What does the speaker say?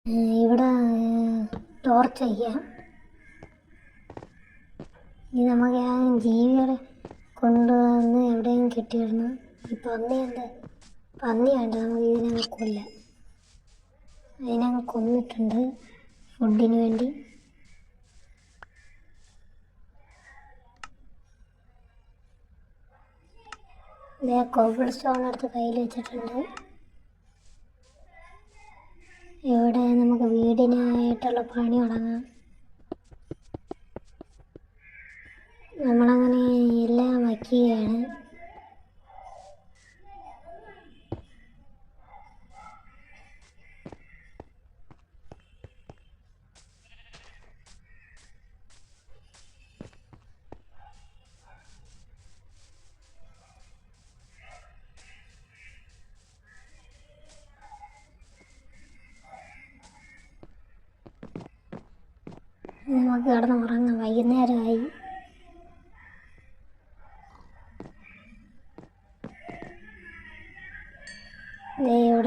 ഇവിടെ ടോർച്ച് വയ്ക്കാം. ഇനി നമുക്ക് ആ ജീവികളെ കൊണ്ടുവന്ന് എവിടെയും കെട്ടിയിടണം. ഈ പന്നി വേണ്ട, നമുക്ക് ഇതിനങ്ങ് കൊല്ലാം. അതിനങ്ങ് കൊന്നിട്ടുണ്ട് ഫുഡിന് വേണ്ടി. കോബിൾ സ്റ്റോൺ എടുത്ത് കയ്യിൽ വെച്ചിട്ടുണ്ട്. ഇവിടെ നമുക്ക് വീടിനായിട്ടുള്ള പണി തുടങ്ങാം. നമ്മളങ്ങനെ എല്ലാം വയ്ക്കുകയാണ്. നമുക്ക് കിടന്ന് ഉറങ്ങാം, വൈകുന്നേരമായി. ഇവിടെ